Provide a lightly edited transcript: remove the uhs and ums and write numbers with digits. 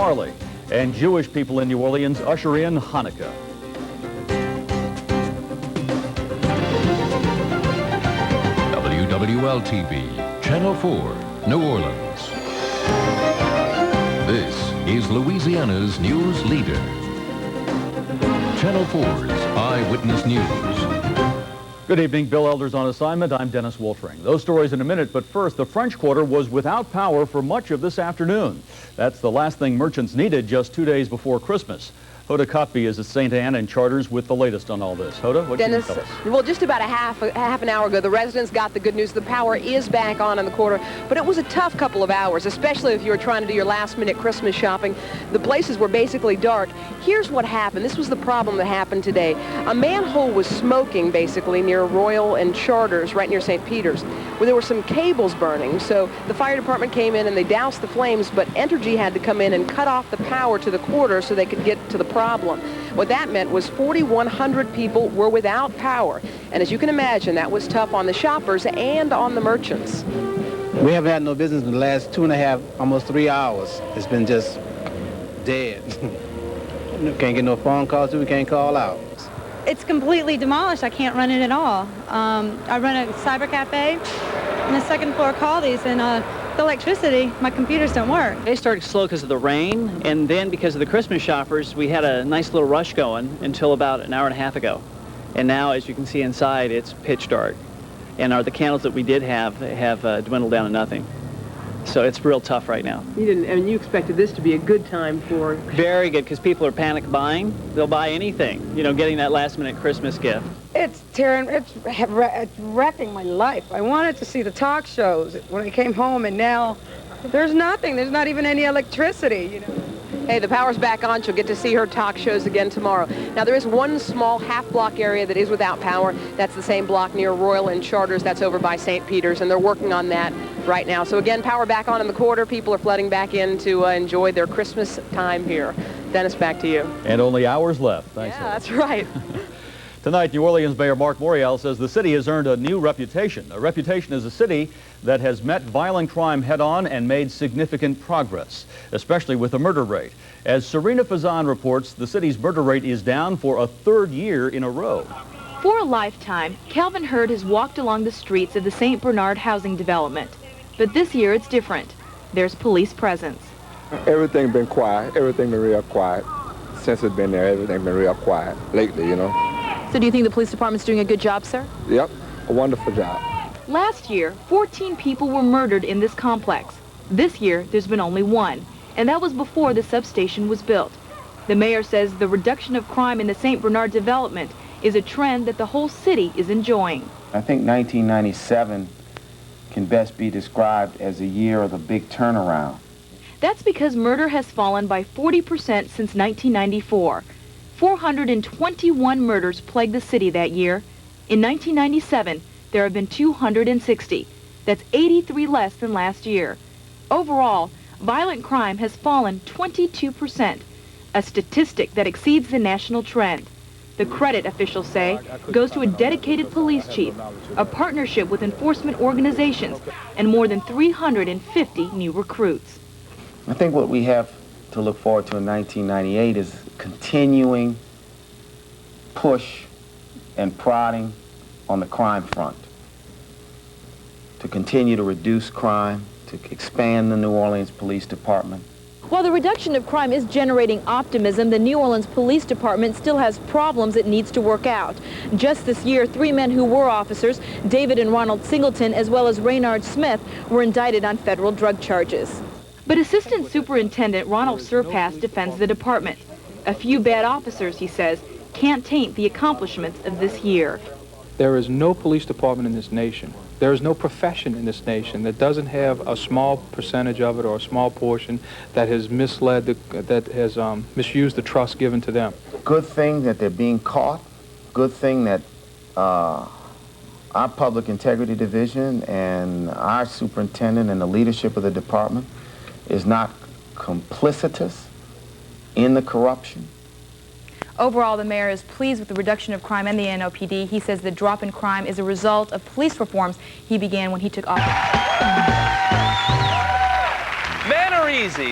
Marley, and Jewish people in New Orleans usher in Hanukkah. WWL-TV, Channel 4, New Orleans. This is Louisiana's news leader. Channel 4's Eyewitness News. Good evening. Bill Elder's on assignment. I'm Dennis Woltering. Those stories in a minute, but first, the French Quarter was without power for much of this afternoon. That's the last thing merchants needed just 2 days before Christmas. Hoda Kotb is at St. Anne and Charters with the latest on all this. Hoda, what can you tell us? Well, just about a half an hour ago, the residents got the good news. The power is back on in the quarter, but it was a tough couple of hours, especially if you were trying to do your last-minute Christmas shopping. The places were basically dark. Here's what happened. This was the problem that happened today. A manhole was smoking, basically, near Royal and Charters, right near St. Peter's, where there were some cables burning. So the fire department came in and they doused the flames, but Entergy had to come in and cut off the power to the quarter so they could get to the problem. What that meant was 4,100 people were without power. And as you can imagine, that was tough on the shoppers and on the merchants. We haven't had no business in the last 2.5, almost 3 hours. It's been just dead. Can't get no phone calls, we can't call out. It's completely demolished. I can't run it at all. I run a cyber cafe on the second floor Caldi's, and the electricity, my computers don't work. They started slow because of the rain, and then because of the Christmas shoppers, we had a nice little rush going until about an hour and a half ago. And now, as you can see inside, it's pitch dark. And the candles that we did have dwindled down to nothing. So it's real tough right now. You expected this to be a good time for... Very good, because people are panic buying. They'll buy anything, you know, getting that last-minute Christmas gift. It's wrecking my life. I wanted to see the talk shows when I came home, and now there's nothing. There's not even any electricity, you know. Hey, the power's back on. She'll get to see her talk shows again tomorrow. Now, there is one small half-block area that is without power. That's the same block near Royal and Charters. That's over by St. Peter's, and they're working on that right now. So, again, power back on in the quarter. People are flooding back in to enjoy their Christmas time here. Dennis, back to you. And only hours left. Thanks. Yeah, that's right. Tonight, New Orleans Mayor Mark Morial says the city has earned a new reputation. A reputation as a city that has met violent crime head-on and made significant progress, especially with the murder rate. As Serena Fazan reports, the city's murder rate is down for a third year in a row. For a lifetime, Calvin Hurd has walked along the streets of the St. Bernard housing development. But this year it's different. There's police presence. Everything been quiet. Everything been real quiet. Since it's been there, everything been real quiet lately, you know. So do you think the police department's doing a good job, sir? Yep, a wonderful job. Last year, 14 people were murdered in this complex. This year, there's been only one, and that was before the substation was built. The mayor says the reduction of crime in the St. Bernard development is a trend that the whole city is enjoying. I think 1997 can best be described as a year of the big turnaround. That's because murder has fallen by 40% since 1994. 421 murders plagued the city that year. In 1997, there have been 260. That's 83 less than last year. Overall, violent crime has fallen 22%, a statistic that exceeds the national trend. The credit, officials say, goes to a dedicated police chief, a partnership with enforcement organizations, and more than 350 new recruits. I think what we have to look forward to in 1998 is continuing push and prodding on the crime front to continue to reduce crime, to expand the New Orleans Police Department. While the reduction of crime is generating optimism, the New Orleans Police Department still has problems it needs to work out. Just this year, 3 men who were officers, David and Ronald Singleton, as well as Raynard Smith, were indicted on federal drug charges. But Assistant Superintendent Ronald Surpass defends the department. A few bad officers, he says, can't taint the accomplishments of this year. There is no police department in this nation, there is no profession in this nation that doesn't have a small percentage of it or a small portion that has misled, that has misused the trust given to them. Good thing that they're being caught. Good thing that our Public Integrity Division and our superintendent and the leadership of the department is not complicitous in the corruption. Overall, the mayor is pleased with the reduction of crime and the NOPD. He says the drop in crime is a result of police reforms he began when he took office. Men are easy.